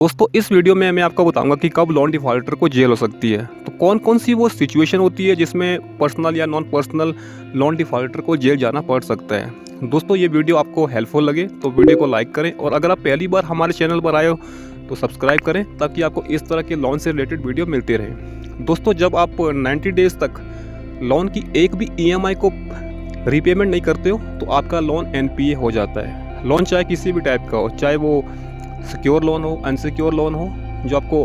दोस्तों इस वीडियो में मैं आपको बताऊंगा कि कब लोन डिफॉल्टर को जेल हो सकती है। तो कौन कौन सी वो सिचुएशन होती है जिसमें पर्सनल या नॉन पर्सनल लोन डिफॉल्टर को जेल जाना पड़ सकता है। दोस्तों ये वीडियो आपको हेल्पफुल लगे तो वीडियो को लाइक करें और अगर आप पहली बार हमारे चैनल पर आए हो तो सब्सक्राइब करें ताकि आपको इस तरह के लोन से रिलेटेड वीडियो मिलते रहें। दोस्तों जब आप 90 डेज़ तक लोन की एक भी EMI को रीपेमेंट नहीं करते हो तो आपका लोन NPA हो जाता है। लोन चाहे किसी भी टाइप का हो, चाहे वो सिक्योर लोन हो, अनसिक्योर लोन हो जो आपको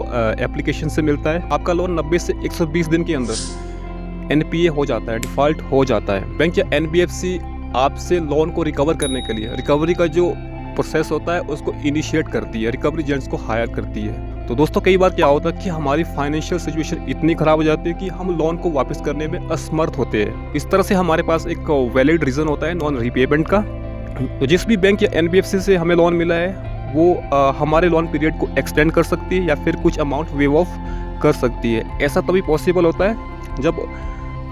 एप्लीकेशन से मिलता है, आपका लोन 90 से 120 दिन के अंदर NPA हो जाता है, डिफ़ॉल्ट हो जाता है। बैंक या NBFC आपसे लोन को रिकवर करने के लिए रिकवरी का जो प्रोसेस होता है उसको इनिशिएट करती है, रिकवरी एजेंट्स को हायर करती है। तो दोस्तों कई बार क्या होता है कि हमारी फाइनेंशियल सिचुएशन इतनी ख़राब हो जाती है कि हम लोन को वापस करने में असमर्थ होते हैं। इस तरह से हमारे पास एक वैलिड रीज़न होता है नॉन रीपेमेंट का। तो जिस भी बैंक या NBFC से हमें लोन मिला है वो हमारे लोन पीरियड को एक्सटेंड कर सकती है या फिर कुछ अमाउंट वेव ऑफ कर सकती है। ऐसा तभी पॉसिबल होता है जब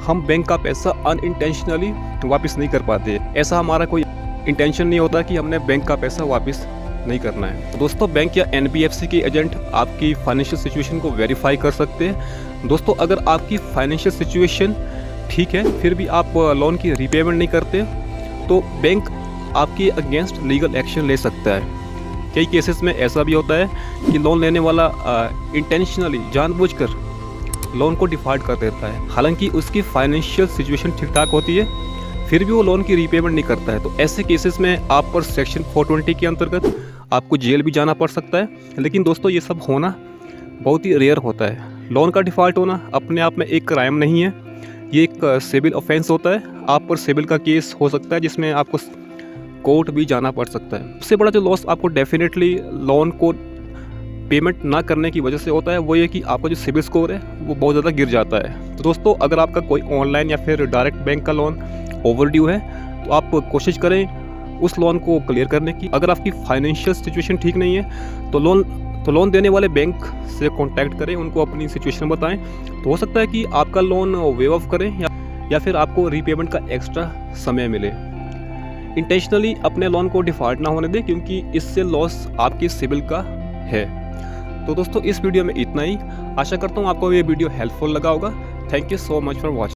हम बैंक का पैसा अनइंटेंशनली वापस नहीं कर पाते। ऐसा हमारा कोई इंटेंशन नहीं होता कि हमने बैंक का पैसा वापस नहीं करना है। तो दोस्तों बैंक या NBFC के एजेंट आपकी फाइनेंशियल सिचुएशन को वेरीफाई कर सकते हैं। दोस्तों अगर आपकी फाइनेंशियल सिचुएशन ठीक है फिर भी आप लोन की रीपेमेंट नहीं करते तो बैंक आपके अगेंस्ट लीगल एक्शन ले सकता है। कई केसेस में ऐसा भी होता है कि लोन लेने वाला इंटेंशनली जानबूझकर लोन को डिफ़ॉल्ट कर देता है, हालांकि उसकी फाइनेंशियल सिचुएशन ठीक ठाक होती है फिर भी वो लोन की रीपेमेंट नहीं करता है। तो ऐसे केसेस में आप पर सेक्शन 420 के अंतर्गत आपको जेल भी जाना पड़ सकता है। लेकिन दोस्तों ये सब होना बहुत ही रेयर होता है। लोन का डिफ़ॉल्ट होना अपने आप में एक क्राइम नहीं है, ये एक सिविल ऑफेंस होता है। आप पर सिविल का केस हो सकता है जिसमें आपको कोर्ट भी जाना पड़ सकता है। सबसे बड़ा जो लॉस आपको डेफिनेटली लोन को पेमेंट ना करने की वजह से होता है वो ये कि आपका जो सिबिल स्कोर है वो बहुत ज़्यादा गिर जाता है। तो दोस्तों अगर आपका कोई ऑनलाइन या फिर डायरेक्ट बैंक का लोन ओवरड्यू है तो आप कोशिश करें उस लोन को क्लियर करने की। अगर आपकी फाइनेंशियल सिचुएशन ठीक नहीं है तो लोन देने वाले बैंक से कॉन्टैक्ट करें, उनको अपनी सिचुएशन बताएं। तो हो सकता है कि आपका लोन वेव ऑफ करें या फिर आपको रीपेमेंट का एक्स्ट्रा समय मिले। इंटेंशनली अपने लोन को डिफ़ॉल्ट ना होने दें क्योंकि इससे लॉस आपकी सिबिल का है। तो दोस्तों इस वीडियो में इतना ही। आशा करता हूँ आपको ये वीडियो हेल्पफुल लगा होगा। Thank you so much for watching.